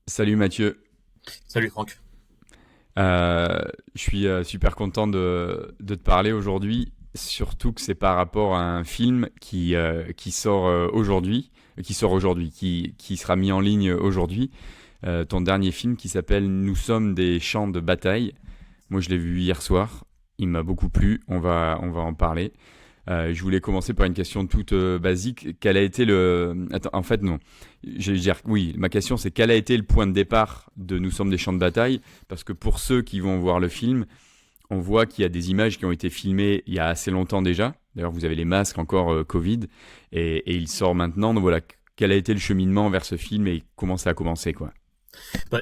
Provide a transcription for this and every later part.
Salut Mathieu. Salut Franck. Je suis super content de te parler aujourd'hui, surtout que c'est par rapport à un film qui sort aujourd'hui, qui sera mis en ligne aujourd'hui. Ton dernier film qui s'appelle Nous sommes des champs de bataille. Moi, je l'ai vu hier soir. Il m'a beaucoup plu. On va en parler. Je voulais commencer par une question toute basique. Quel a été le... Attends, en fait, non. Je vais dire, oui, ma question, c'est quel a été le point de départ de Nous sommes des champs de bataille. Parce que pour ceux qui vont voir le film, on voit qu'il y a des images qui ont été filmées il y a assez longtemps déjà. D'ailleurs, vous avez les masques encore Covid. Et il sort maintenant. Donc voilà, quel a été le cheminement vers ce film et comment ça a commencé, quoi.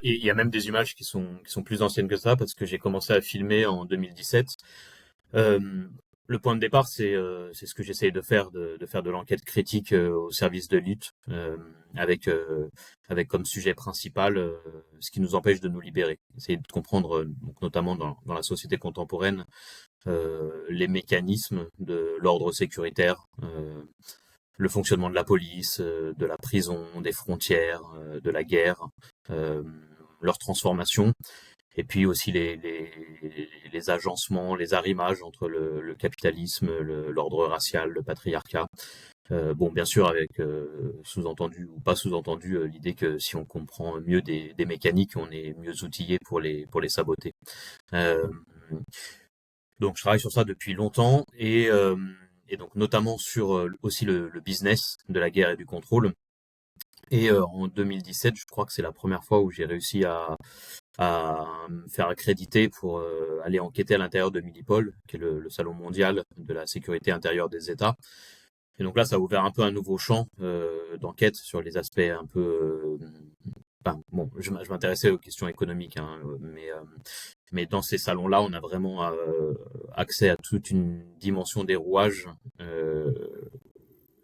Il y a même des images qui sont plus anciennes que ça parce que j'ai commencé à filmer en 2017. Euh, le point de départ, c'est ce que j'essaye de faire, de faire de l'enquête critique au service de lutte, avec comme sujet principal ce qui nous empêche de nous libérer. Essayer de comprendre, donc notamment dans la société contemporaine, les mécanismes de l'ordre sécuritaire, le fonctionnement de la police, de la prison, des frontières, de la guerre, euh, leur transformation, et puis aussi les agencements, les arrimages entre le capitalisme, l'ordre racial, le patriarcat. Bon, bien sûr, avec sous-entendu ou pas sous-entendu l'idée que si on comprend mieux des mécaniques, on est mieux outillé pour les saboter. Euh, donc, je travaille sur ça depuis longtemps et donc notamment sur aussi le business de la guerre et du contrôle. Et en 2017, je crois que c'est la première fois où j'ai réussi à me faire accréditer pour aller enquêter à l'intérieur de Milipol, qui est le salon mondial de la sécurité intérieure des États. Et donc là, ça a ouvert un peu un nouveau champ d'enquête sur les aspects un peu... enfin, bon, je m'intéressais aux questions économiques, hein, mais dans ces salons-là, on a vraiment accès à toute une dimension des rouages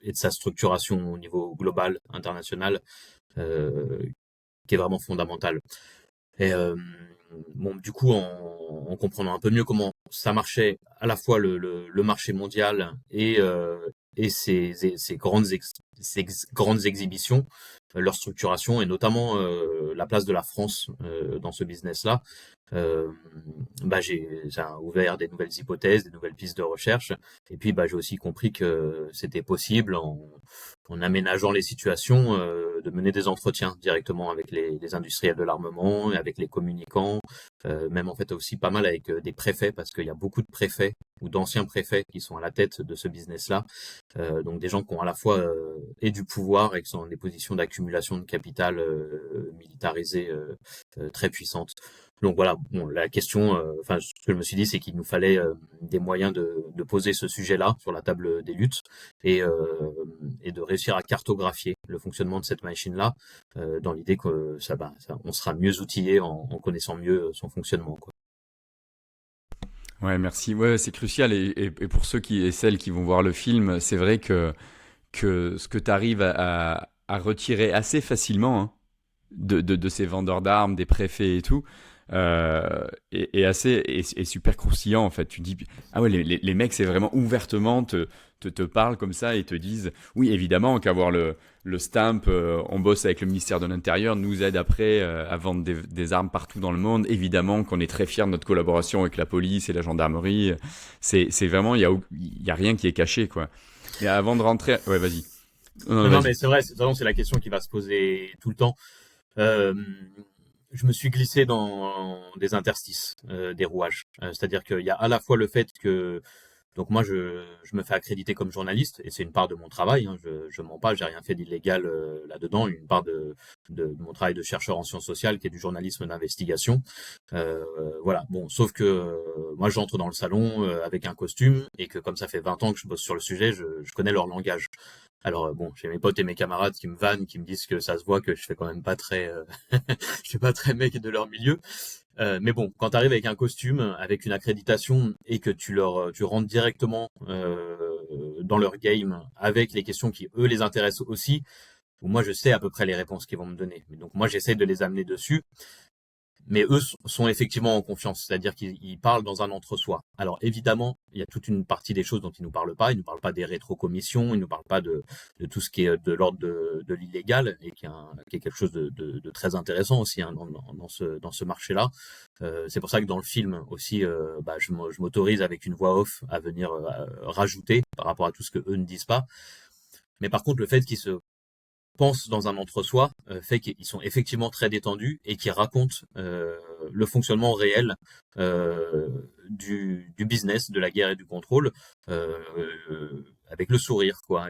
et de sa structuration au niveau global, international, euh, qui est vraiment fondamentale. Et bon, du coup, en comprenant un peu mieux comment ça marchait, à la fois le marché mondial et ces grandes exhibitions, leur structuration et notamment la place de la France dans ce business-là, euh, ça a ouvert des nouvelles hypothèses, des nouvelles pistes de recherche. Et puis, j'ai aussi compris que c'était possible en aménageant les situations, de mener des entretiens directement avec les industriels de l'armement, avec les communicants, même en fait aussi pas mal avec des préfets, parce qu'il y a beaucoup de préfets ou d'anciens préfets qui sont à la tête de ce business-là. Donc des gens qui ont à la fois et du pouvoir et qui sont dans des positions d'accumulation de capital militarisé très puissantes. Donc voilà, bon, la question, enfin ce que je me suis dit, c'est qu'il nous fallait des moyens de poser ce sujet-là sur la table des luttes et, euh, et de réussir à cartographier le fonctionnement de cette machine-là, dans l'idée que on sera mieux outillé en connaissant mieux son fonctionnement, quoi. Ouais, merci. Ouais, c'est crucial. Et pour ceux qui et celles qui vont voir le film, c'est vrai que ce que tu arrives à retirer assez facilement, hein, de ces vendeurs d'armes, des préfets et tout, est super croustillant en fait. Tu dis, ah ouais, les mecs, c'est vraiment ouvertement te parlent comme ça et te disent, oui, évidemment qu'avoir le stamp, on bosse avec le ministère de l'Intérieur, nous aide après à vendre des armes partout dans le monde. Évidemment qu'on est très fiers de notre collaboration avec la police et la gendarmerie. C'est vraiment, y a rien qui est caché, quoi. Mais avant de rentrer... Ouais, vas-y. Non, non, Non, non, mais vas-y. c'est vrai, c'est la question qui va se poser tout le temps. Euh, je me suis glissé dans des interstices, des rouages. C'est-à-dire qu'il y a à la fois le fait que donc moi je me fais accréditer comme journaliste et c'est une part de mon travail. Hein, je mens pas, j'ai rien fait d'illégal là-dedans. Une part de mon travail de chercheur en sciences sociales qui est du journalisme d'investigation. Voilà. Bon, sauf que moi j'entre dans le salon avec un costume et que comme ça fait 20 ans que je bosse sur le sujet, je connais leur langage. Alors bon, j'ai mes potes et mes camarades qui me vannent, qui me disent que ça se voit que je fais quand même pas très, je suis pas très mec de leur milieu. Mais bon, quand tu arrives avec un costume, avec une accréditation et que tu rentres directement dans leur game avec les questions qui eux les intéressent aussi, moi je sais à peu près les réponses qu'ils vont me donner. Donc moi j'essaie de les amener dessus. mais eux sont effectivement en confiance, c'est-à-dire qu'ils parlent dans un entre-soi. Alors évidemment, il y a toute une partie des choses dont ils nous parlent pas. Ils nous parlent pas des rétrocommissions, ils nous parlent pas de tout ce qui est de l'ordre de l'illégal et qui est quelque chose de très intéressant aussi hein, dans ce marché-là. C'est pour ça que dans le film aussi, je m'autorise avec une voix off à venir rajouter par rapport à tout ce que eux ne disent pas. Mais par contre, le fait qu'ils se pensent dans un entre-soi fait qu'ils sont effectivement très détendus et qui racontent le fonctionnement réel du business, de la guerre et du contrôle avec le sourire, quoi.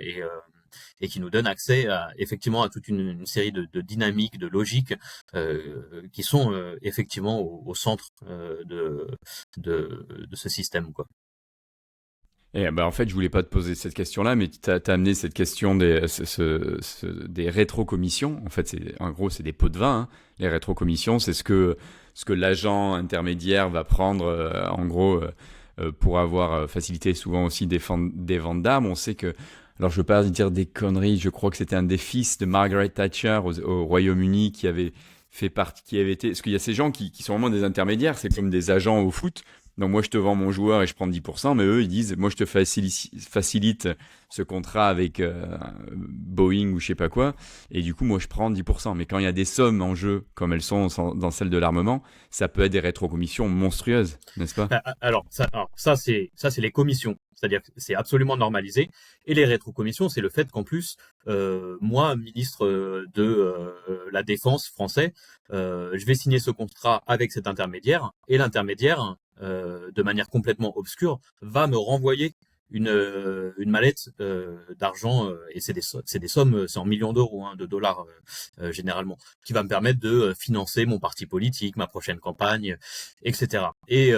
Et qui nous donne accès effectivement à toute une série de dynamiques, de logiques qui sont effectivement au centre de ce système, quoi. Et en fait, je voulais pas te poser cette question-là, mais tu as amené cette question des, des rétrocommissions. En fait, en gros, c'est des pots de vin. Hein. Les rétrocommissions, c'est ce que l'agent intermédiaire va prendre, en gros, pour avoir facilité souvent aussi des ventes d'armes. On sait que, alors je veux pas dire des conneries, je crois que c'était un des fils de Margaret Thatcher au Royaume-Uni qui avait fait partie, qui avait été, parce qu'il y a ces gens qui sont vraiment des intermédiaires, c'est comme des agents au foot. Donc moi je te vends mon joueur et je prends 10%, mais eux ils disent moi je te facilite ce contrat avec Boeing ou je sais pas quoi, et du coup moi je prends 10%. Mais quand il y a des sommes en jeu comme elles sont dans celle de l'armement, ça peut être des rétrocommissions monstrueuses, n'est-ce pas? Alors ça c'est les commissions, c'est-à-dire que c'est absolument normalisé. Et les rétrocommissions, c'est le fait qu'en plus, moi, ministre de la Défense français, je vais signer ce contrat avec cet intermédiaire, et l'intermédiaire, de manière complètement obscure, va me renvoyer une mallette d'argent, et c'est des sommes, c'est en millions d'euros, hein, de dollars généralement, qui va me permettre de financer mon parti politique, ma prochaine campagne, etc. Et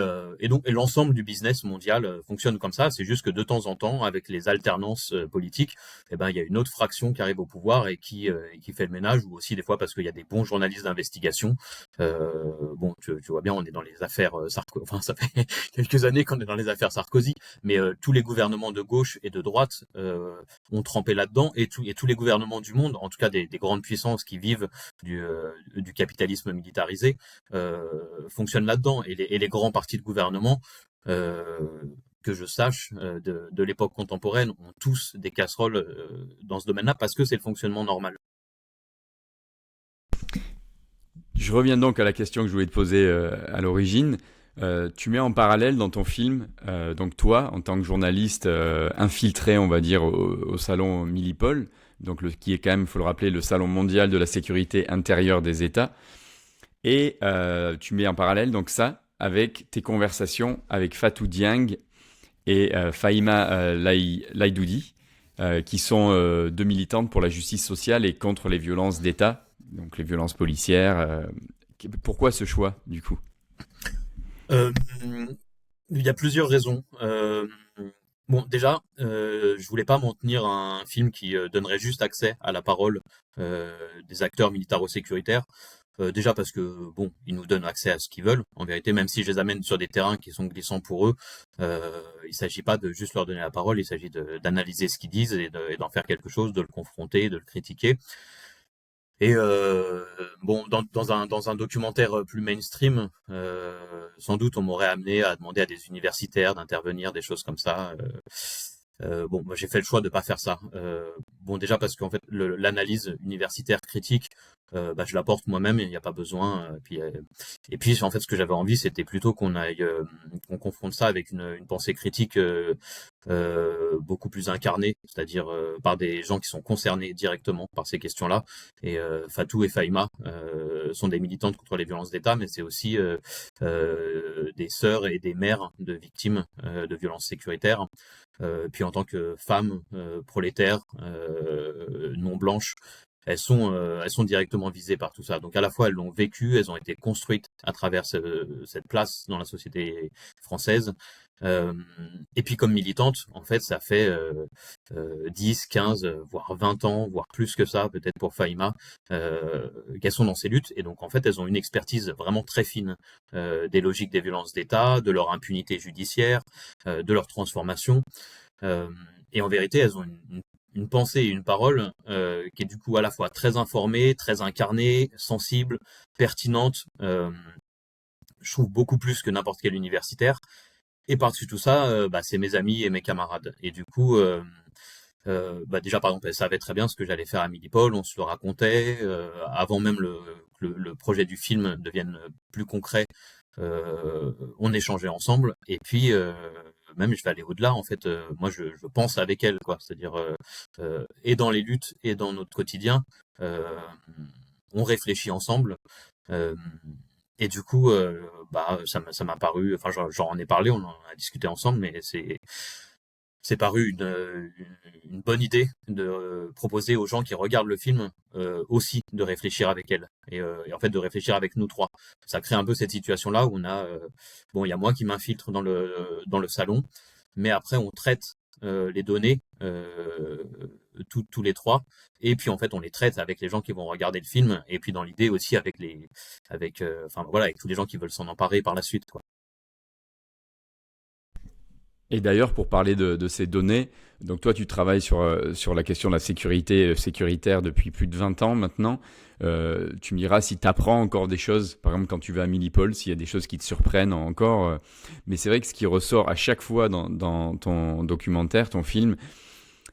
donc l'ensemble du business mondial fonctionne comme ça. C'est juste que de temps en temps, avec les alternances politiques, eh ben il y a une autre fraction qui arrive au pouvoir et qui fait le ménage, ou aussi des fois parce qu'il y a des bons journalistes d'investigation. Bon, tu vois bien, on est dans les affaires Sarkozy. Enfin, ça fait quelques années qu'on est dans les affaires Sarkozy, mais tous les gouvernements de gauche et de droite ont trempé là-dedans, et tous les gouvernements du monde, en tout cas des grandes puissances qui vivent du capitalisme militarisé, fonctionnent là-dedans. Et les grands partis de gouvernement, que je sache, de l'époque contemporaine, ont tous des casseroles dans ce domaine-là parce que c'est le fonctionnement normal. Je reviens donc à la question que je voulais te poser à l'origine. Tu mets en parallèle dans ton film, donc toi, en tant que journaliste infiltré, on va dire, au salon Millipol, donc qui est quand même, il faut le rappeler, le salon mondial de la sécurité intérieure des États, et tu mets en parallèle donc ça avec tes conversations avec Fatou Dieng et Fahima Laidoudi, qui sont deux militantes pour la justice sociale et contre les violences d'État, donc les violences policières. Pourquoi ce choix, du coup? Euh, il y a plusieurs raisons. Bon, déjà, je voulais pas m'en tenir à un film qui donnerait juste accès à la parole des acteurs militaro-sécuritaires. Déjà parce que bon, ils nous donnent accès à ce qu'ils veulent. En vérité, même si je les amène sur des terrains qui sont glissants pour eux, il s'agit pas de juste leur donner la parole. Il s'agit d'analyser ce qu'ils disent et d'en faire quelque chose, de le confronter, de le critiquer. Et bon, dans un documentaire plus mainstream, sans doute on m'aurait amené à demander à des universitaires d'intervenir, des choses comme ça. Bon, moi j'ai fait le choix de pas faire ça. Bon, déjà parce qu'en fait l'analyse universitaire critique, je la porte moi-même, il n'y a pas besoin. Et puis en fait ce que j'avais envie, c'était plutôt qu'on confronte ça avec une pensée critique beaucoup plus incarnée, c'est-à-dire par des gens qui sont concernés directement par ces questions-là. Et Fatou et Fahima sont des militantes contre les violences d'État, mais c'est aussi des sœurs et des mères de victimes de violences sécuritaires. Puis en tant que femmes prolétaires non blanches, elles sont directement visées par tout ça. Donc à la fois elles l'ont vécu, elles ont été construites à travers cette place dans la société française. Et puis comme militantes, en fait, ça fait 10, 15, voire 20 ans, voire plus que ça, peut-être pour Fahima, qu'elles sont dans ces luttes. Et donc en fait, elles ont une expertise vraiment très fine des logiques des violences d'État, de leur impunité judiciaire, de leur transformation. Et en vérité, elles ont une pensée et une parole qui est du coup à la fois très informée, très incarnée, sensible, pertinente, je trouve beaucoup plus que n'importe quel universitaire. Et par-dessus tout ça, c'est mes amis et mes camarades. Et du coup, déjà par exemple, elle savait très bien ce que j'allais faire à Millipol, on se le racontait avant même le projet du film devienne plus concret. On échangeait ensemble. Et puis même je vais aller au-delà. En fait, moi je pense avec elle, quoi. C'est-à-dire et dans les luttes et dans notre quotidien, on réfléchit ensemble. Euh, et du coup, ça m'a paru, enfin, j'en ai parlé, on en a discuté ensemble, mais c'est paru une bonne idée de proposer aux gens qui regardent le film aussi de réfléchir avec elle et en fait de réfléchir avec nous trois. Ça crée un peu cette situation-là où on a, bon, il y a moi qui m'infiltre dans le salon, mais après on traite les données tous les trois et puis en fait on les traite avec les gens qui vont regarder le film et puis dans l'idée aussi enfin voilà, avec tous les gens qui veulent s'en emparer par la suite, quoi. Et d'ailleurs, pour parler de ces données, donc toi, tu travailles sur la question de la sécurité sécuritaire depuis plus de 20 ans maintenant. Tu me diras si tu apprends encore des choses, par exemple quand tu vas à Millipol, s'il y a des choses qui te surprennent encore. Mais c'est vrai que ce qui ressort à chaque fois dans ton documentaire, ton film,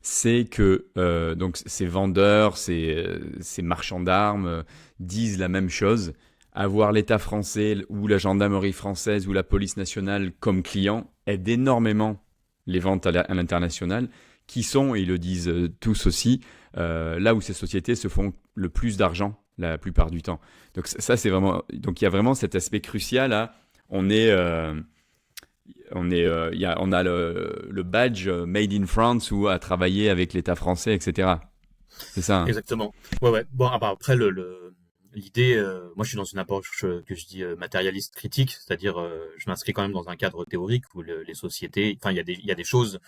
c'est que donc ces vendeurs, ces marchands d'armes disent la même chose. Avoir l'État français ou la gendarmerie française ou la police nationale comme client aide énormément les ventes à l'international, qui sont, et ils le disent tous aussi, là où ces sociétés se font le plus d'argent la plupart du temps. Donc ça, c'est vraiment, donc il y a vraiment cet aspect crucial à, on est, on a le badge Made in France ou à travailler avec l'État français, etc. C'est ça, hein. Exactement. Ouais, ouais. Bon, après l'idée, moi je suis dans une approche que je dis matérialiste critique, c'est-à-dire je m'inscris quand même dans un cadre théorique où les sociétés, enfin il y a des choses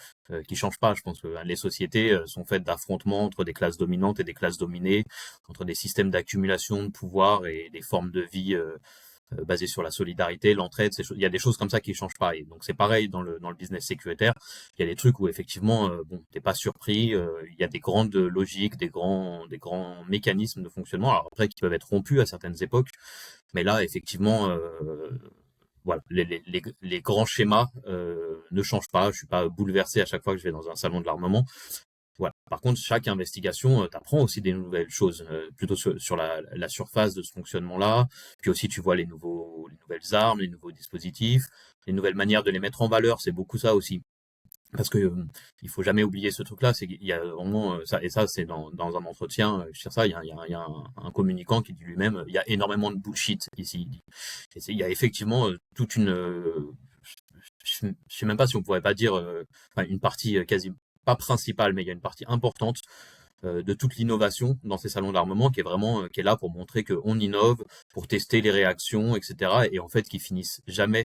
qui changent pas. Je pense que les sociétés sont faites d'affrontements entre des classes dominantes et des classes dominées, entre des systèmes d'accumulation de pouvoir et des formes de vie basé sur la solidarité, l'entraide, il y a des choses comme ça qui changent pas. Et donc c'est pareil dans le business sécuritaire. Il y a des trucs où effectivement, bon, t'es pas surpris. Il y a des grandes logiques, des grands mécanismes de fonctionnement. Alors après, qui peuvent être rompus à certaines époques, mais là, effectivement, voilà, les grands schémas ne changent pas. Je suis pas bouleversé à chaque fois que je vais dans un salon de l'armement. Voilà. Par contre, chaque investigation t'apprend aussi des nouvelles choses, plutôt sur la surface de ce fonctionnement-là. Puis aussi, tu vois les nouvelles armes, les nouveaux dispositifs, les nouvelles manières de les mettre en valeur. C'est beaucoup ça aussi. Parce que il faut jamais oublier ce truc-là, c'est qu'il y a vraiment ça, et ça c'est dans un entretien, je tire ça, il y a un communicant qui dit lui-même, il y a énormément de bullshit ici. Il dit. Il y a effectivement toute une, je sais même pas si on pourrait pas dire, enfin, une partie quasi pas principale, mais il y a une partie importante de toute l'innovation dans ces salons d'armement qui est vraiment qui est là pour montrer qu'on innove, pour tester les réactions, etc. Et en fait qui finissent jamais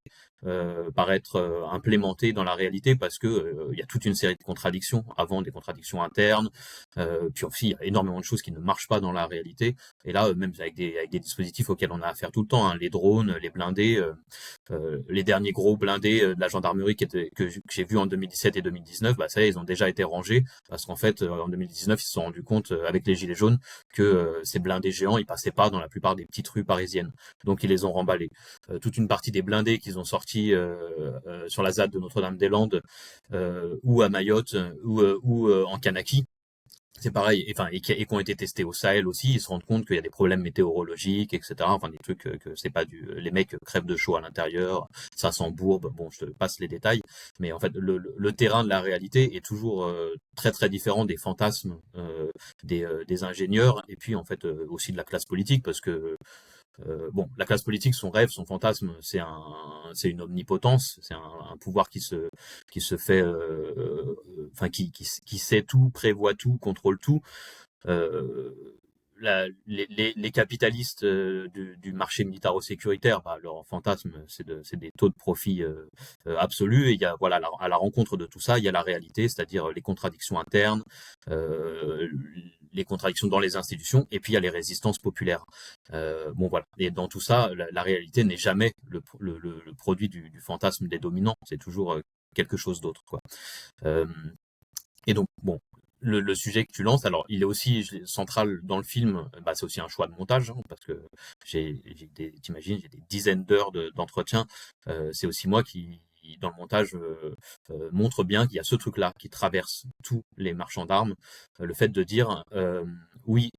par être implémentés dans la réalité parce que il y a toute une série de contradictions, avant des contradictions internes, puis aussi il y a énormément de choses qui ne marchent pas dans la réalité. Et là, même avec des dispositifs auxquels on a affaire tout le temps, hein, les drones, les blindés, les derniers gros blindés de la gendarmerie que j'ai vu en 2017 et 2019, bah ça, ils ont déjà été rangés parce qu'en fait, en 2019, ils se sont rendus compte avec les gilets jaunes que ces blindés géants, ils passaient pas dans la plupart des petites rues parisiennes. Donc ils les ont remballés. Toute une partie des blindés qu'ils ont sortis sur la ZAD de Notre-Dame-des-Landes ou à Mayotte ou en Kanaki, c'est pareil, et qui ont été testés au Sahel aussi, ils se rendent compte qu'il y a des problèmes météorologiques, etc. Enfin, des trucs que c'est pas les mecs crèvent de chaud à l'intérieur, ça s'embourbe. Bon, je te passe les détails, mais en fait, le terrain de la réalité est toujours très très différent des fantasmes des ingénieurs, et puis en fait aussi de la classe politique, parce que bon, la classe politique, son rêve, son fantasme, c'est une omnipotence, c'est un pouvoir qui se fait, enfin, qui sait tout, prévoit tout, contrôle tout. Euh, les capitalistes du marché militaro-sécuritaire, bah, leur fantasme, c'est des taux de profit absolus. Et il y a, voilà, à la rencontre de tout ça, il y a la réalité, c'est-à-dire les contradictions internes, euh, les contradictions dans les institutions, et puis il y a les résistances populaires. Bon, voilà. Et dans tout ça, la réalité n'est jamais le produit du fantasme des dominants. C'est toujours quelque chose d'autre, quoi. Euh, et donc, bon. le sujet que tu lances, alors il est aussi central dans le film, bah, c'est aussi un choix de montage, hein, parce que t'imagines, j'ai des dizaines d'heures d'entretien. C'est aussi moi qui, dans le montage, montre bien qu'il y a ce truc-là qui traverse tous les marchands d'armes. Le fait de dire, oui,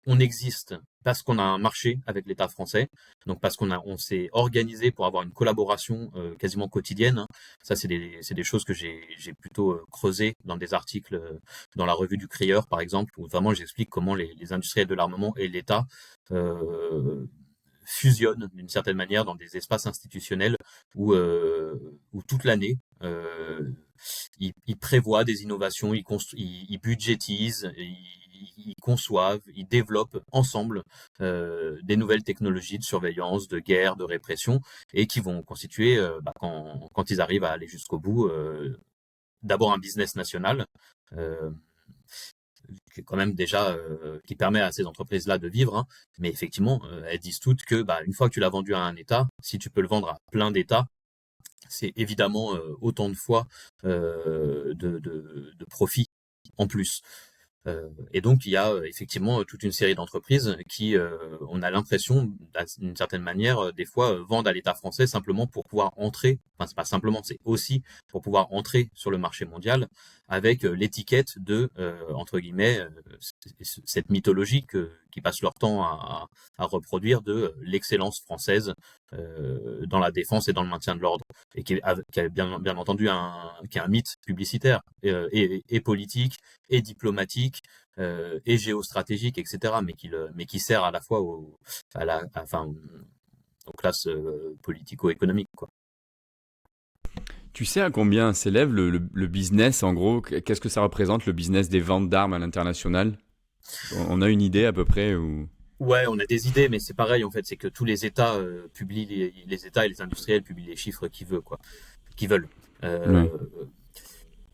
on existe parce qu'on a un marché avec l'État français, donc parce on s'est organisé pour avoir une collaboration quasiment quotidienne, hein. Ça, c'est des choses que j'ai plutôt creusé dans des articles dans la revue du Crieur, par exemple, où vraiment j'explique comment les industriels de l'armement et l'État euh, fusionnent d'une certaine manière dans des espaces institutionnels où toute l'année, ils prévoient des innovations, ils budgétisent, ils conçoivent, ils développent ensemble des nouvelles technologies de surveillance, de guerre, de répression, et qui vont constituer, quand ils arrivent à aller jusqu'au bout, d'abord un business national, euh, qui est quand même déjà qui permet à ces entreprises-là de vivre, hein. Mais effectivement, elles disent toutes que une fois que tu l'as vendu à un État, si tu peux le vendre à plein d'États, c'est évidemment autant de fois de profit en plus. Et donc il y a effectivement toute une série d'entreprises qui, on a l'impression, d'une certaine manière, des fois vendent à l'État français simplement pour pouvoir entrer, enfin c'est pas simplement, c'est aussi pour pouvoir entrer sur le marché mondial avec l'étiquette de, entre guillemets, cette mythologie qui passent leur temps à reproduire de l'excellence française dans la défense et dans le maintien de l'ordre, et qui est bien entendu qui est un mythe publicitaire et politique et diplomatique et géostratégique, etc., mais qui sert à la fois aux classes politico-économiques, quoi. Tu sais à combien s'élève le business, en gros? Qu'est-ce que ça représente, le business des ventes d'armes à l'international? On a une idée à peu près ou... Ouais, on a des idées, mais c'est pareil en fait, c'est que tous les États publient les États et les industriels publient les chiffres qu'ils veulent. Euh, Ouais.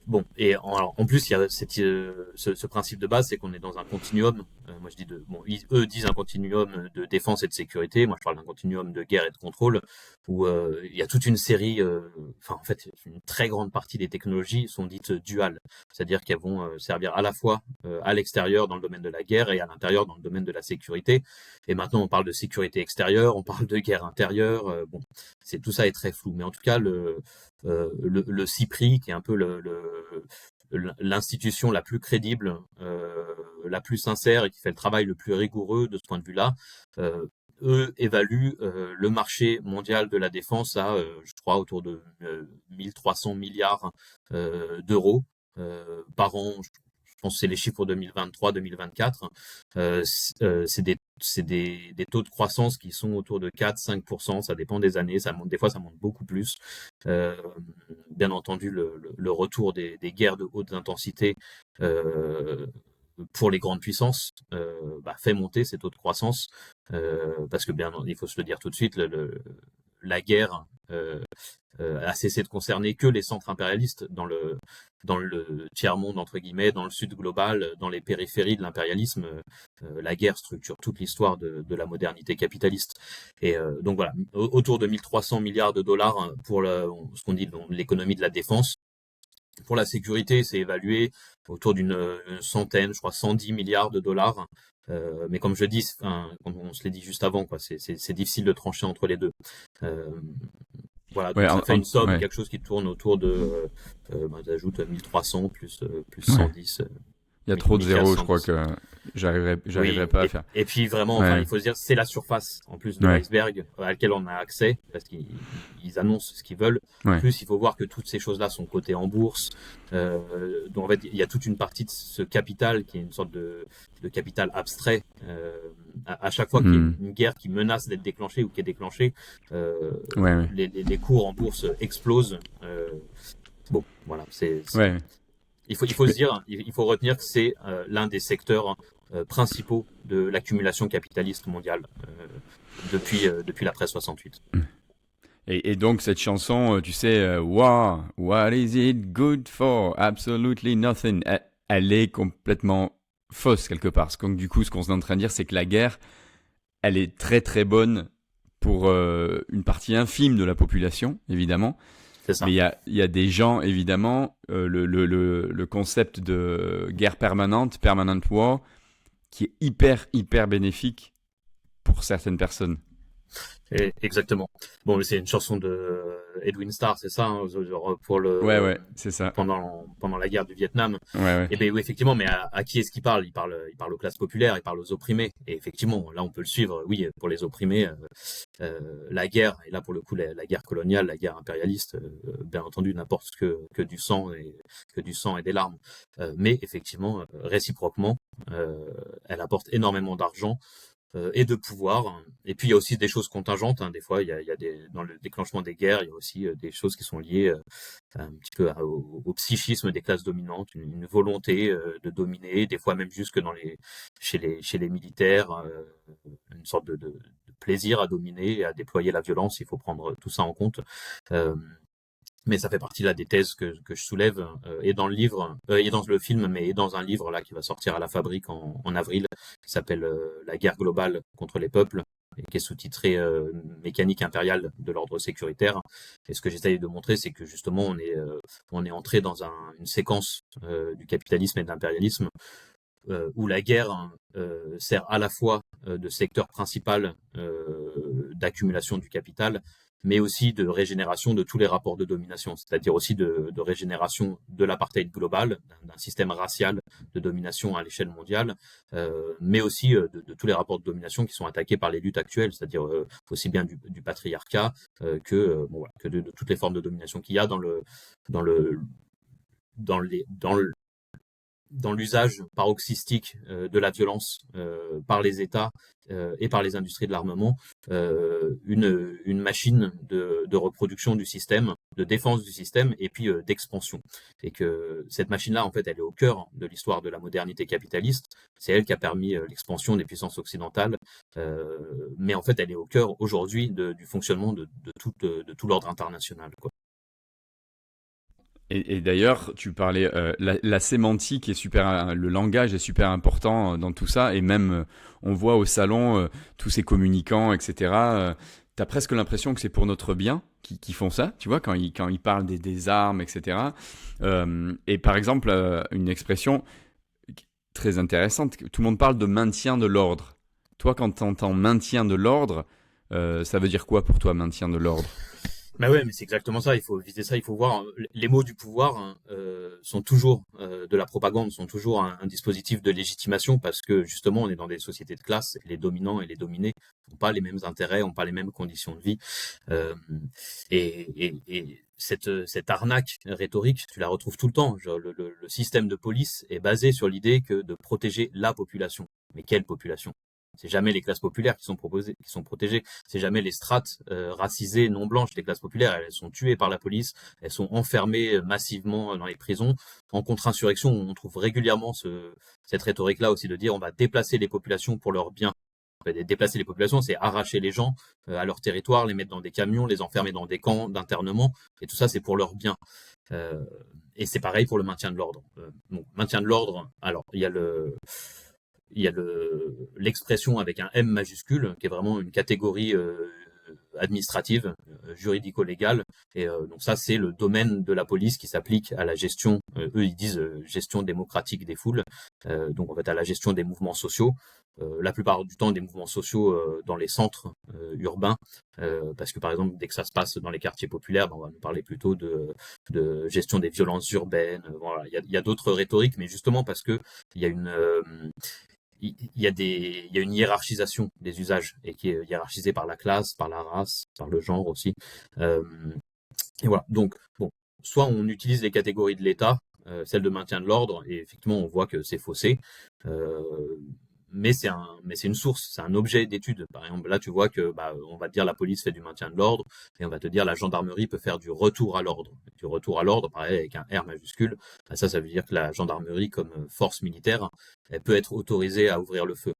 Bon, et alors, en plus, il y a ce principe de base, c'est qu'on est dans un continuum. Moi, je dis eux disent un continuum de défense et de sécurité. Moi, je parle d'un continuum de guerre et de contrôle, où il y a toute une série. Enfin, en fait, une très grande partie des technologies sont dites duales, c'est-à-dire qu'elles vont servir à la fois à l'extérieur dans le domaine de la guerre et à l'intérieur dans le domaine de la sécurité. Et maintenant, on parle de sécurité extérieure, on parle de guerre intérieure. Bon, tout ça est très flou, mais en tout cas, le CIPRI, qui est un peu l'institution la plus crédible, la plus sincère et qui fait le travail le plus rigoureux de ce point de vue-là, eux évaluent le marché mondial de la défense à, je crois, autour de 1300 milliards d'euros par an. Je pense que c'est les chiffres pour 2023-2024. C'est des taux de croissance qui sont autour de 4-5%. Ça dépend des années. Ça monte, des fois, ça monte beaucoup plus. Euh, Bien entendu, le retour des guerres de haute intensité pour les grandes puissances fait monter ces taux de croissance parce que il faut se le dire tout de suite, la guerre a cessé de concerner que les centres impérialistes dans le tiers-monde, entre guillemets, dans le sud global, dans les périphéries de l'impérialisme. La guerre structure toute l'histoire de la modernité capitaliste. Et donc voilà, autour de 1300 milliards de dollars pour ce qu'on dit l'économie de la défense. Pour la sécurité, c'est évalué autour d'une centaine, je crois 110 milliards de dollars. Mais comme je dis, comme on se l'est dit juste avant, quoi, c'est difficile de trancher entre les deux. Euh, voilà, Ouais, donc ça fait une somme, ouais. quelque chose qui tourne autour de, t'ajoutes 1300 plus Ouais. 110, Il y a trop de 1015, zéros, je crois 110. que j'arriverai Oui, pas à faire. et puis vraiment, enfin, Ouais, il faut se dire, c'est la surface, en plus de ouais, l'iceberg, à laquelle on a accès, parce qu'ils annoncent ce qu'ils veulent. ouais. Plus, il faut voir que toutes ces choses-là sont cotées en bourse. Donc, en fait, il y a toute une partie de ce capital qui est une sorte de capital abstrait. À chaque fois qu'il y a Hmm. une guerre qui menace d'être déclenchée ou qui est déclenchée, Ouais, ouais. les cours en bourse explosent. Bon, voilà, Ouais. il faut se Mais, dire, il faut retenir que c'est l'un des secteurs principaux de l'accumulation capitaliste mondiale depuis l'après 68. et donc, cette chanson, tu sais, War, what is it good for? Absolutely nothing. Elle est complètement fausse, quelque part. Donc, du coup, ce qu'on est en train de dire, c'est que la guerre, elle est très très bonne pour une partie infime de la population, évidemment. c'est Mais ça. il y a des gens, évidemment, le concept de guerre permanente, permanent war, qui est hyper bénéfique pour certaines personnes. Exactement. Bon, c'est une chanson de Edwin Starr, c'est ça, hein, genre pour Ouais, c'est ça. pendant la guerre du Vietnam. Ouais. Et ben oui, effectivement, mais à qui est-ce qu'il parle? Il parle aux classes populaires, il parle aux opprimés. Et effectivement, là, on peut le suivre. Oui, pour les opprimés, la guerre, et là pour le coup, la guerre coloniale, la guerre impérialiste, bien entendu, n'apporte que du sang et des larmes. Mais effectivement, réciproquement, elle apporte énormément d'argent et de pouvoir. Et puis il y a aussi des choses contingentes. Hein. Des fois, il y a dans le déclenchement des guerres, il y a aussi des choses qui sont liées un petit peu au psychisme des classes dominantes, une volonté de dominer, des fois même jusque chez les militaires, une sorte de plaisir à dominer, et à déployer la violence. Il faut prendre tout ça en compte. Euh, mais ça fait partie là des thèses que je soulève et dans le livre et dans le film, mais et dans un livre là qui va sortir à la Fabrique en avril, qui s'appelle La guerre globale contre les peuples et qui est sous-titré Mécanique impériale de l'ordre sécuritaire. Et ce que j'essaye de montrer, c'est que justement on est entré dans une séquence du capitalisme et de l'impérialisme où la guerre sert à la fois de secteur principal d'accumulation du capital, mais aussi de régénération de tous les rapports de domination, c'est-à-dire aussi de régénération de l'apartheid global, d'un système racial de domination à l'échelle mondiale, mais aussi de tous les rapports de domination qui sont attaqués par les luttes actuelles, c'est-à-dire aussi bien du patriarcat bon, voilà, que de toutes les formes de domination qu'il y a dans le dans dans l'usage paroxystique de la violence par les États et par les industries de l'armement, une machine de reproduction du système, de défense du système et puis d'expansion. Et que cette machine-là, en fait, elle est au cœur de l'histoire de la modernité capitaliste. C'est elle qui a permis l'expansion des puissances occidentales, mais en fait, elle est au cœur aujourd'hui du fonctionnement de tout l'ordre international, quoi. Et d'ailleurs, tu parlais, la sémantique est super, le langage est super important dans tout ça, et même on voit au salon tous ces communicants, etc. T'as presque l'impression que c'est pour notre bien qui font ça, tu vois, quand ils parlent des armes, etc. Et par exemple, une expression très intéressante, tout le monde parle de maintien de l'ordre. Toi, quand tu entends maintien de l'ordre, ça veut dire quoi pour toi, maintien de l'ordre? Bah ouais, mais c'est exactement ça. Il faut éviter ça. Il faut voir les mots du pouvoir hein, sont toujours de la propagande, sont toujours un dispositif de légitimation parce que justement on est dans des sociétés de classe. Les dominants et les dominés n'ont pas les mêmes intérêts, n'ont pas les mêmes conditions de vie. Euh, et cette arnaque rhétorique, tu la retrouves tout le temps. Genre, le système de police est basé sur l'idée que de protéger la population. Mais quelle population? C'est jamais les classes populaires qui sont protégées. C'est jamais les strates racisées non blanches des classes populaires. Elles sont tuées par la police. Elles sont enfermées massivement dans les prisons. En contre-insurrection, on trouve régulièrement cette rhétorique-là aussi de dire on va déplacer les populations pour leur bien. Déplacer les populations, c'est arracher les gens à leur territoire, les mettre dans des camions, les enfermer dans des camps d'internement. Et tout ça, c'est pour leur bien. Euh, et c'est pareil pour le maintien de l'ordre. Donc, maintien de l'ordre, alors il y a l'expression avec un M majuscule, qui est vraiment une catégorie administrative, juridico-légale. Et donc ça, c'est le domaine de la police qui s'applique à la gestion, eux ils disent gestion démocratique des foules, donc en fait à la gestion des mouvements sociaux. La plupart du temps des mouvements sociaux dans les centres urbains, parce que par exemple dès que ça se passe dans les quartiers populaires, ben, on va nous parler plutôt de gestion des violences urbaines. Voilà, il y a d'autres rhétoriques, mais justement parce que il y a il y a une hiérarchisation des usages et qui est hiérarchisée par la classe, par la race, par le genre aussi. Euh, et voilà. Donc, bon, soit on utilise les catégories de l'État, celles de maintien de l'ordre, et effectivement, on voit que c'est faussé. Euh, mais c'est une source, c'est un objet d'étude. Par exemple, là, tu vois que, bah, on va te dire la police fait du maintien de l'ordre, et on va te dire la gendarmerie peut faire du retour à l'ordre. Du retour à l'ordre, pareil, avec un R majuscule. Bah, ça veut dire que la gendarmerie, comme force militaire, elle peut être autorisée à ouvrir le feu.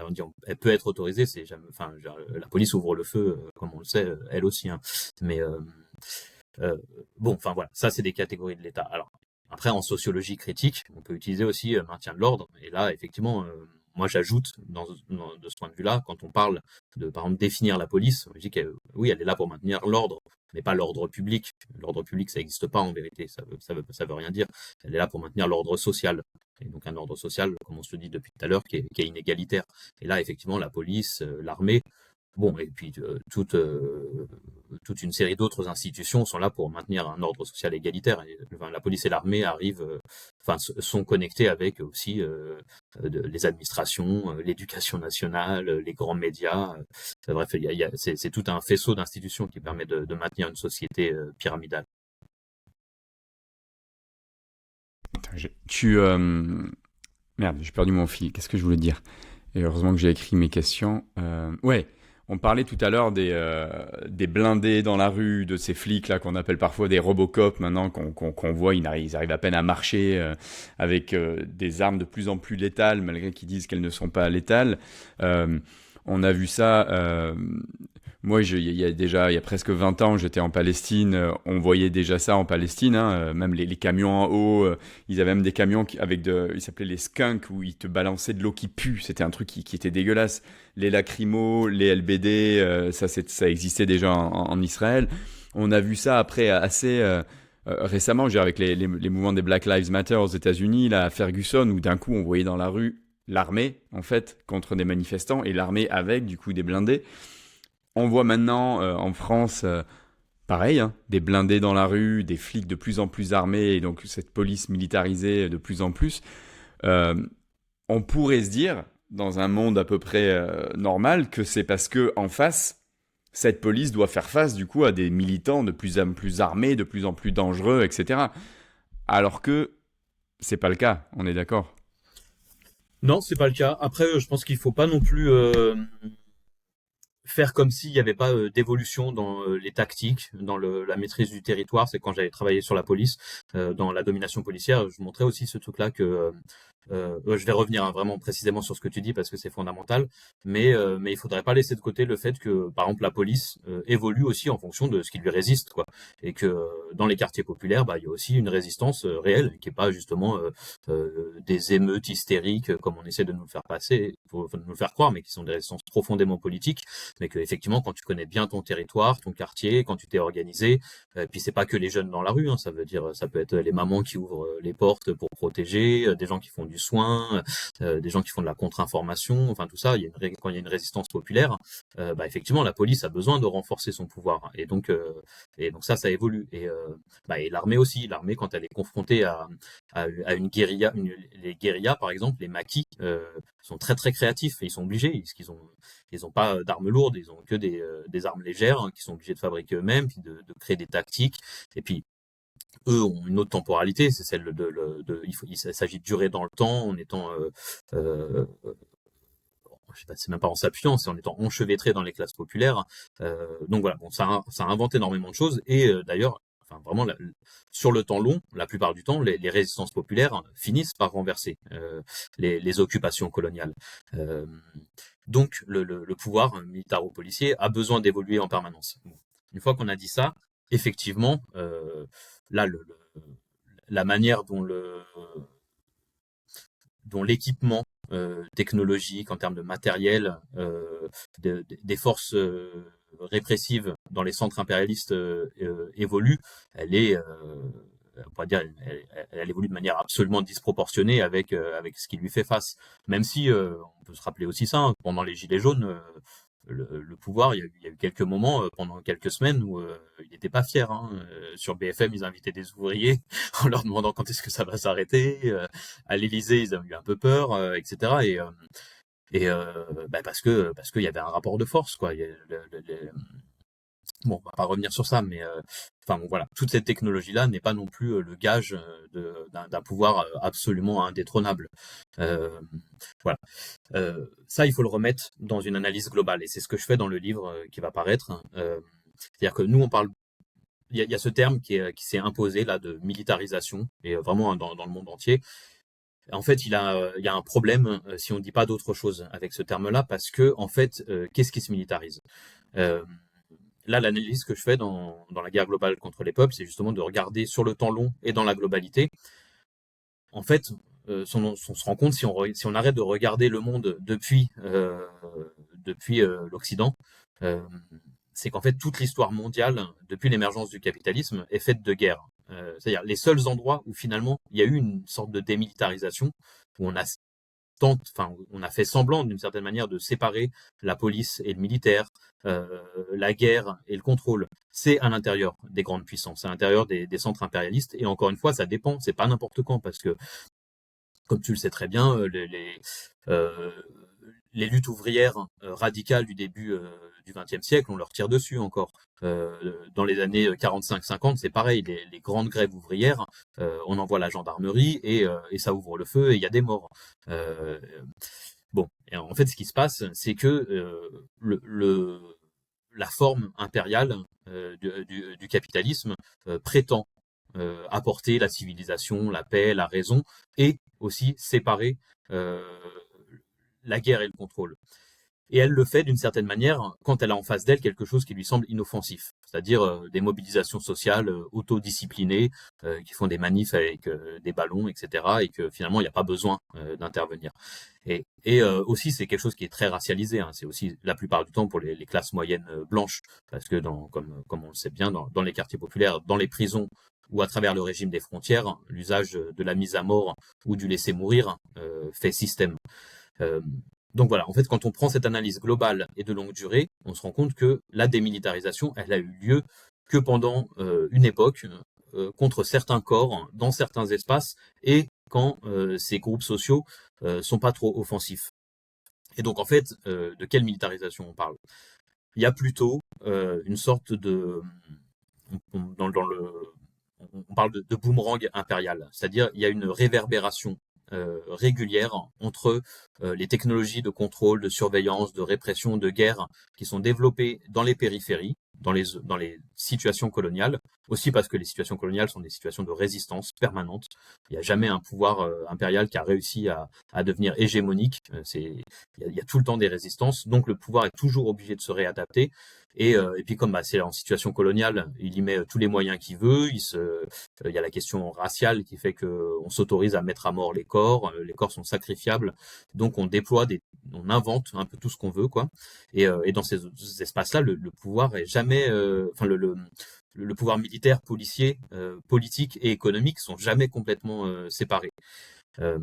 On dit, elle peut être autorisée, c'est jamais, enfin, la police ouvre le feu, comme on le sait, elle aussi, hein. Mais euh, bon, enfin voilà, ça c'est des catégories de l'État. Alors après, en sociologie critique, on peut utiliser aussi maintien de l'ordre. Et là, effectivement, moi j'ajoute de ce point de vue-là, quand on parle de, par exemple, définir la police, je dis que oui, elle est là pour maintenir l'ordre mais pas l'ordre public. L'ordre public, ça n'existe pas en vérité, ça veut rien dire. Elle est là pour maintenir l'ordre social. Et donc un ordre social, comme on se le dit depuis tout à l'heure, qui est inégalitaire. Et là, effectivement, la police, l'armée, bon, et puis toute une série d'autres institutions sont là pour maintenir un ordre social égalitaire. Et, enfin, la police et l'armée arrivent, sont connectés avec aussi les administrations, l'éducation nationale, les grands médias. Bref, c'est tout un faisceau d'institutions qui permet de maintenir une société pyramidale. Attends, Merde, j'ai perdu mon fil. Qu'est-ce que je voulais dire? Et heureusement que j'ai écrit mes questions. Ouais, on parlait tout à l'heure des blindés dans la rue, de ces flics là qu'on appelle parfois des Robocop maintenant, qu'on voit, ils arrivent à peine à marcher avec des armes de plus en plus létales, malgré qu'ils disent qu'elles ne sont pas létales. Euh, on a vu ça. Moi, il y a presque 20 ans, j'étais en Palestine. On voyait déjà ça en Palestine, hein, même les camions en haut. Ils avaient même des camions ils s'appelaient les skunks, où ils te balançaient de l'eau qui pue. C'était un truc qui était dégueulasse. Les lacrymos, les LBD, ça existait déjà en Israël. On a vu ça après assez récemment, je veux dire, avec les mouvements des Black Lives Matter aux États-Unis, là, à Ferguson, où d'un coup on voyait dans la rue l'armée, en fait, contre des manifestants, et l'armée avec, du coup, des blindés. On voit maintenant en France, pareil, hein, des blindés dans la rue, des flics de plus en plus armés, et donc cette police militarisée de plus en plus. Euh, on pourrait se dire, dans un monde à peu près normal, que c'est parce que en face, cette police doit faire face du coup à des militants de plus en plus armés, de plus en plus dangereux, etc. Alors que c'est pas le cas, on est d'accord. Non, c'est pas le cas. Après, je pense qu'il faut pas non plus faire comme s'il n'y avait pas d'évolution dans les tactiques, dans la maîtrise du territoire. C'est quand j'avais travaillé sur la police, dans la domination policière, je montrais aussi ce truc-là que je vais revenir hein, vraiment précisément sur ce que tu dis parce que c'est fondamental, mais il faudrait pas laisser de côté le fait que, par exemple, la police évolue aussi en fonction de ce qui lui résiste, quoi, et que dans les quartiers populaires, bah, il y a aussi une résistance réelle, qui est pas justement des émeutes hystériques comme on essaie de nous le faire passer, de nous le faire croire, mais qui sont des résistances profondément politiques, mais que effectivement, quand tu connais bien ton territoire, ton quartier, quand tu t'es organisé, puis c'est pas que les jeunes dans la rue, hein, ça veut dire, ça peut être les mamans qui ouvrent les portes pour protéger, des gens qui font du soin, des gens qui font de la contre-information, enfin tout ça. Quand il y a une résistance populaire, bah effectivement la police a besoin de renforcer son pouvoir, et donc ça évolue. Et l'armée aussi, l'armée quand elle est confrontée à une guérilla, les guérillas par exemple, les maquis sont très très créatifs et ils sont obligés, parce qu'ils ont pas d'armes lourdes, ils ont que des armes légères hein, qu'ils sont obligés de fabriquer eux-mêmes, puis de créer des tactiques. Et puis eux ont une autre temporalité, c'est celle il s'agit de durer dans le temps en étant, je sais pas, c'est même pas en s'appuyant, c'est en étant enchevêtré dans les classes populaires. Donc voilà, bon, ça invente énormément de choses et d'ailleurs, enfin vraiment, sur le temps long, la plupart du temps, les résistances populaires finissent par renverser les occupations coloniales. Euh, donc le pouvoir militaro-policier a besoin d'évoluer en permanence. Bon. Une fois qu'on a dit ça, effectivement, là, la manière dont l'équipement technologique en termes de matériel des forces répressives dans les centres impérialistes évolue, on pourrait dire, elle évolue de manière absolument disproportionnée avec ce qui lui fait face. Même si on peut se rappeler aussi ça, hein, pendant les Gilets jaunes, le pouvoir, il y a eu quelques moments pendant quelques semaines où il n'était pas fier. Hein. Sur BFM, ils invitaient des ouvriers en leur demandant quand est-ce que ça va s'arrêter. À l'Élysée, ils ont eu un peu peur, etc. Bah, parce qu'il y avait un rapport de force, quoi. Bon, on va pas revenir sur ça, mais enfin bon, voilà, toute cette technologie-là n'est pas non plus le gage d'un pouvoir absolument indétrônable. Euh, voilà. Ça, il faut le remettre dans une analyse globale, et c'est ce que je fais dans le livre qui va paraître. C'est-à-dire que nous, on parle, il y a ce terme qui s'est imposé là de militarisation, et vraiment hein, dans le monde entier. En fait, il y a un problème si on ne dit pas d'autre chose avec ce terme-là, parce que en fait, qu'est-ce qui se militarise euh, Là, l'analyse que je fais dans la guerre globale contre les peuples, c'est justement de regarder sur le temps long et dans la globalité. En fait, on se rend compte, si on arrête de regarder le monde depuis l'Occident, euh, c'est qu'en fait, toute l'histoire mondiale, depuis l'émergence du capitalisme, est faite de guerres. C'est-à-dire les seuls endroits où finalement il y a eu une sorte de démilitarisation, où on a fait semblant d'une certaine manière de séparer la police et le militaire, la guerre et le contrôle. C'est à l'intérieur des grandes puissances, à l'intérieur des centres impérialistes. Et encore une fois, ça dépend, c'est pas n'importe quand, parce que comme tu le sais très bien, euh, les luttes ouvrières radicales du début du XXe siècle, on leur tire dessus encore. Dans les années 45-50, c'est pareil, les grandes grèves ouvrières, on envoie la gendarmerie et ça ouvre le feu et il y a des morts. Euh, bon, et en fait, ce qui se passe, c'est que la forme impériale du capitalisme prétend apporter la civilisation, la paix, la raison, et aussi séparer euh, la guerre et le contrôle. Et elle le fait d'une certaine manière quand elle a en face d'elle quelque chose qui lui semble inoffensif, c'est-à-dire des mobilisations sociales autodisciplinées qui font des manifs avec des ballons, etc. Et que finalement il n'y a pas besoin d'intervenir. Et aussi c'est quelque chose qui est très racialisé. Hein. C'est aussi la plupart du temps pour les classes moyennes blanches, parce que comme on le sait bien, dans les quartiers populaires, dans les prisons ou à travers le régime des frontières, l'usage de la mise à mort ou du laisser mourir fait système. Euh, donc voilà, en fait, quand on prend cette analyse globale et de longue durée, on se rend compte que la démilitarisation, elle a eu lieu que pendant une époque, contre certains corps, dans certains espaces, et quand ces groupes sociaux sont pas trop offensifs. Et donc en fait, de quelle militarisation on parle? Il y a plutôt une sorte de... on parle de boomerang impérial, c'est-à-dire il y a une réverbération régulière entre les technologies de contrôle, de surveillance, de répression, de guerre qui sont développées dans les périphéries, dans les situations coloniales, aussi parce que les situations coloniales sont des situations de résistance permanente. Il n'y a jamais un pouvoir impérial qui a réussi à devenir hégémonique. Il y a tout le temps des résistances, donc le pouvoir est toujours obligé de se réadapter. Et puis comme c'est en situation coloniale, il y met tous les moyens qu'il veut. Il y a la question raciale qui fait qu'on s'autorise à mettre à mort les corps. Les corps sont sacrifiables, donc on invente un peu tout ce qu'on veut, quoi. Et dans ces espaces-là, le pouvoir est jamais, enfin le pouvoir militaire, policier, politique et économique sont jamais complètement séparés. Euh,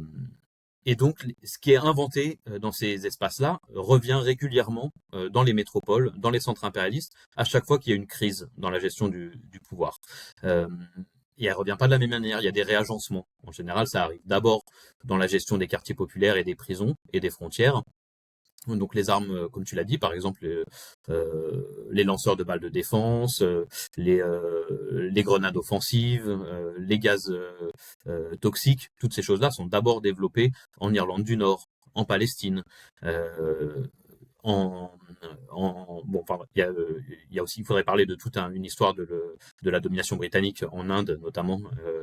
et donc, ce qui est inventé dans ces espaces-là revient régulièrement dans les métropoles, dans les centres impérialistes, à chaque fois qu'il y a une crise dans la gestion du pouvoir. Euh, et elle revient pas de la même manière, il y a des réagencements. En général, ça arrive d'abord dans la gestion des quartiers populaires et des prisons et des frontières. Donc les armes, comme tu l'as dit, par exemple les lanceurs de balles de défense, les grenades offensives, les gaz toxiques, toutes ces choses-là sont d'abord développées en Irlande du Nord, en Palestine, euh, en, bon, enfin, il y a aussi, il faudrait parler de toute une histoire de la domination britannique en Inde notamment,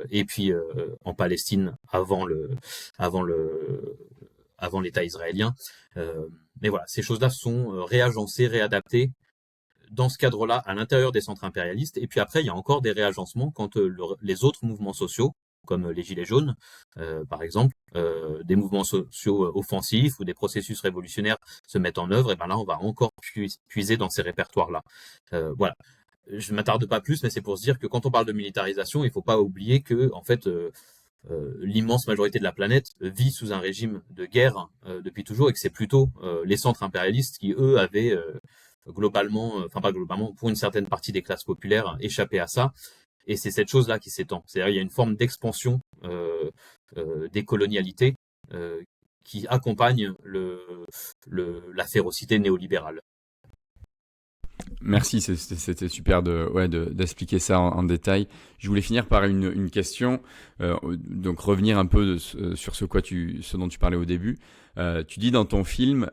et puis en Palestine avant le, avant l'État israélien. Mais voilà, ces choses-là sont réagencées, réadaptées dans ce cadre-là à l'intérieur des centres impérialistes. Et puis après, il y a encore des réagencements quand les autres mouvements sociaux, comme les Gilets jaunes, par exemple, des mouvements sociaux offensifs ou des processus révolutionnaires se mettent en œuvre, et ben là, on va encore puiser dans ces répertoires-là. Voilà. Je ne m'attarde pas plus, mais c'est pour se dire que quand on parle de militarisation, il ne faut pas oublier que, en fait, l'immense majorité de la planète vit sous un régime de guerre depuis toujours et que c'est plutôt les centres impérialistes qui, eux, avaient globalement, enfin pas globalement, pour une certaine partie des classes populaires, échappé à ça. Et c'est cette chose-là qui s'étend. C'est-à-dire il y a une forme d'expansion des colonialités qui accompagne la férocité néolibérale. Merci, c'était super d'expliquer ça en détail. Je voulais finir par une question, donc revenir un peu sur ce dont tu parlais au début. Tu dis dans ton film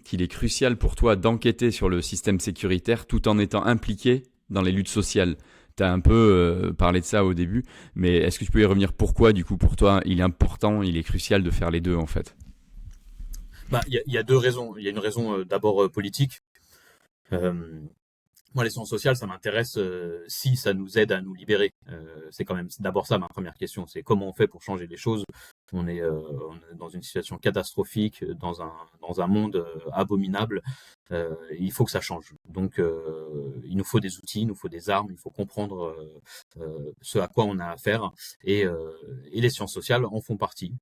qu'il est crucial pour toi d'enquêter sur le système sécuritaire tout en étant impliqué dans les luttes sociales. Tu as un peu parlé de ça au début, mais est-ce que tu peux y revenir? Pourquoi, du coup, pour toi, il est important, il est crucial de faire les deux, en fait? Bah, il y a deux raisons. Il y a une raison d'abord politique. Euh, Moi, les sciences sociales, ça m'intéresse si ça nous aide à nous libérer. C'est quand même d'abord ça ma première question. C'est comment on fait pour changer les choses. On est dans une situation catastrophique, dans un monde abominable. Il faut que ça change. Donc, il nous faut des outils, il nous faut des armes, il faut comprendre ce à quoi on a affaire, et les sciences sociales en font partie.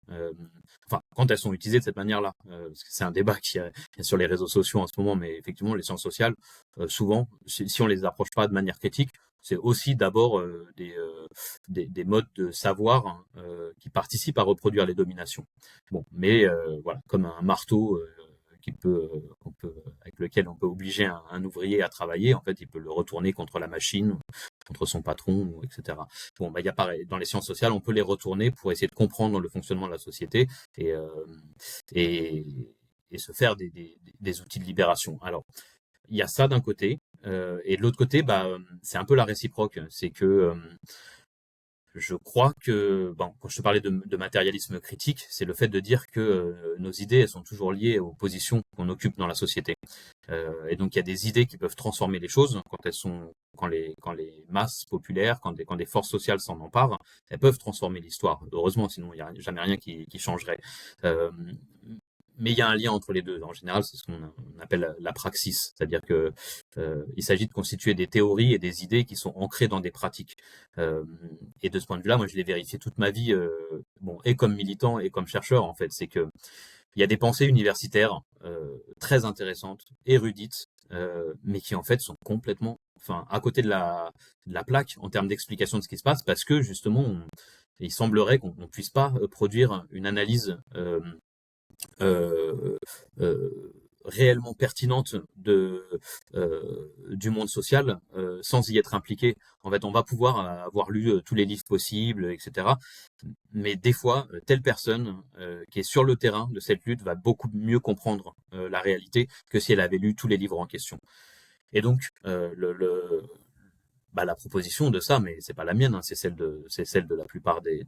Enfin, quand elles sont utilisées de cette manière-là, parce que c'est un débat qui est sur les réseaux sociaux en ce moment, mais effectivement, les sciences sociales, souvent, si on les approche pas de manière critique, c'est aussi d'abord des modes de savoir, hein, qui participent à reproduire les dominations. Bon, mais voilà, comme un marteau avec lequel on peut obliger un ouvrier à travailler, en fait, il peut le retourner contre la machine, contre son patron, etc. Bon, bah, il y a pareil, dans les sciences sociales, on peut les retourner pour essayer de comprendre le fonctionnement de la société et, et, et se faire des outils de libération. Alors, il y a ça d'un côté, et de l'autre côté, bah, c'est un peu la réciproque. C'est que je crois que, bon, quand je te parlais de matérialisme critique, c'est le fait de dire que nos idées, elles sont toujours liées aux positions qu'on occupe dans la société. Et donc, il y a des idées qui peuvent transformer les choses quand les masses populaires, quand des forces sociales s'en emparent, elles peuvent transformer l'histoire. Heureusement, sinon il n'y a jamais rien qui changerait. Euh, mais il y a un lien entre les deux. En général, c'est ce qu'on appelle la praxis, c'est-à-dire que il s'agit de constituer des théories et des idées qui sont ancrées dans des pratiques. Et de ce point de vue-là, moi, je l'ai vérifié toute ma vie, bon, et comme militant et comme chercheur, en fait, c'est que il y a des pensées universitaires très intéressantes, érudites, mais qui en fait sont complètement, enfin, à côté de la plaque en termes d'explication de ce qui se passe, parce que justement, il semblerait qu'on ne puisse pas produire une analyse euh, euh, réellement pertinente du monde social sans y être impliqué. En fait, on va pouvoir avoir lu tous les livres possibles, etc. Mais des fois, telle personne qui est sur le terrain de cette lutte va beaucoup mieux comprendre la réalité que si elle avait lu tous les livres en question. Et donc, bah, la proposition de ça, mais c'est pas la mienne, hein, c'est celle de la plupart des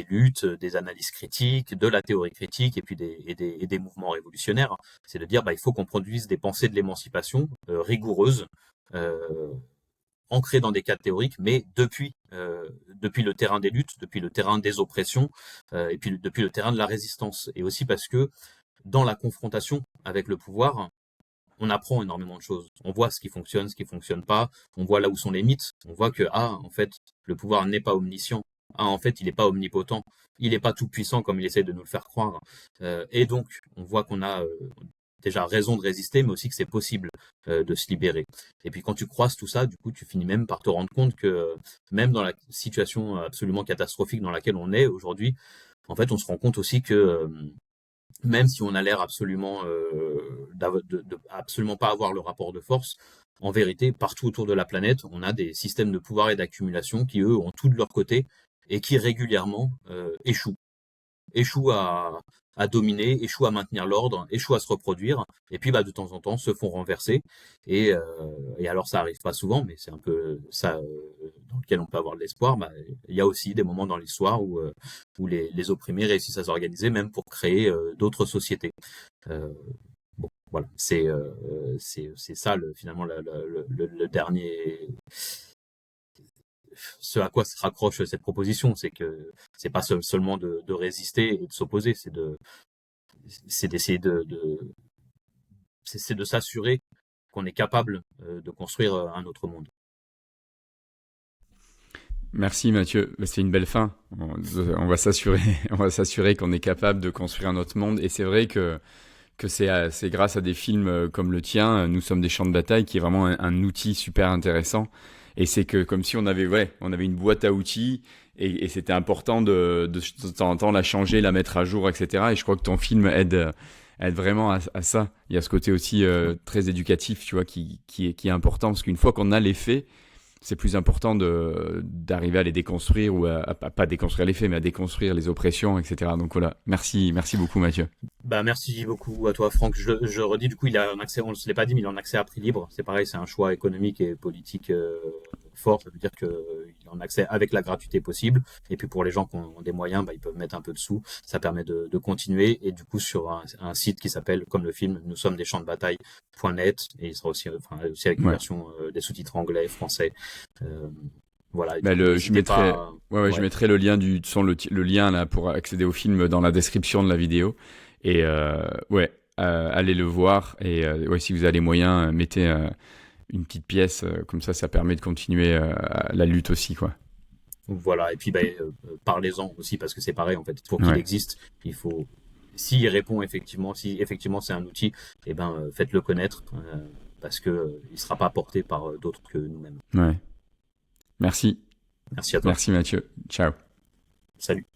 luttes, des analyses critiques, de la théorie critique, et puis des mouvements révolutionnaires. C'est de dire, bah, il faut qu'on produise des pensées de l'émancipation rigoureuses, euh, ancrées dans des cadres théoriques, mais depuis le terrain des luttes, depuis le terrain des oppressions, et puis depuis le terrain de la résistance. Et aussi parce que dans la confrontation avec le pouvoir, on apprend énormément de choses. On voit ce qui fonctionne pas. On voit là où sont les mythes. On voit que, en fait, le pouvoir n'est pas omniscient. En fait, il n'est pas omnipotent. Il n'est pas tout puissant comme il essaie de nous le faire croire. Et donc, on voit qu'on a déjà raison de résister, mais aussi que c'est possible de se libérer. Et puis, quand tu croises tout ça, du coup, tu finis même par te rendre compte que même dans la situation absolument catastrophique dans laquelle on est aujourd'hui, en fait, on se rend compte aussi que même si on a l'air absolument absolument pas avoir le rapport de force, en vérité, partout autour de la planète, on a des systèmes de pouvoir et d'accumulation qui, eux, ont tout de leur côté et qui régulièrement échouent à dominer, échouent à maintenir l'ordre, échouent à se reproduire, et puis bah, de temps en temps se font renverser. Et alors ça arrive pas souvent, mais c'est un peu ça dans lequel on peut avoir de l'espoir. Bah, il y a aussi des moments dans l'histoire où les opprimés réussissent à s'organiser, même pour créer d'autres sociétés. Euh, bon, voilà, c'est ça finalement le dernier ce à quoi se raccroche cette proposition, c'est que c'est pas seulement de résister et de s'opposer, c'est d'essayer c'est de s'assurer qu'on est capable de construire un autre monde. Merci Mathieu, c'est une belle fin. On va s'assurer, on va s'assurer qu'on est capable de construire un autre monde. Et c'est vrai que c'est grâce à des films comme le tien, Nous sommes des champs de bataille, qui est vraiment un outil super intéressant. Et c'est que comme si on avait une boîte à outils et c'était important de temps en temps la changer, la mettre à jour, etc. Et je crois que ton film aide vraiment à ça. Il y a ce côté aussi très éducatif, tu vois, qui est important parce qu'une fois qu'on a les faits, c'est plus important d'arriver à les déconstruire ou à pas déconstruire les faits, mais à déconstruire les oppressions, etc. Donc voilà, merci beaucoup Mathieu. Bah, merci beaucoup à toi, Franck. Je redis, du coup, il a un accès, on ne se l'est pas dit, mais il a un accès à prix libre. C'est pareil, c'est un choix économique et politique fort. Ça veut dire qu'il a un accès avec la gratuité possible. Et puis pour les gens qui ont des moyens, bah, ils peuvent mettre un peu de sous. Ça permet de continuer. Et du coup, sur un site qui s'appelle, comme le film, nous sommes des champs de bataille.net. Et il sera aussi, aussi avec une version des sous-titres anglais, français. Voilà. Bah, je mettrai le lien le lien là pour accéder au film dans la description de la vidéo. Et ouais, allez le voir. Et ouais, si vous avez les moyens, mettez une petite pièce. Comme ça permet de continuer la lutte aussi, quoi. Voilà, et puis parlez-en aussi parce que c'est pareil en fait. Pour qu'il Ouais, existe, il faut, s'il répond effectivement, si effectivement c'est un outil, faites-le connaître parce que il sera pas porté par d'autres que nous-mêmes. ouais. Merci. Merci à toi. Merci Mathieu. Ciao. Salut.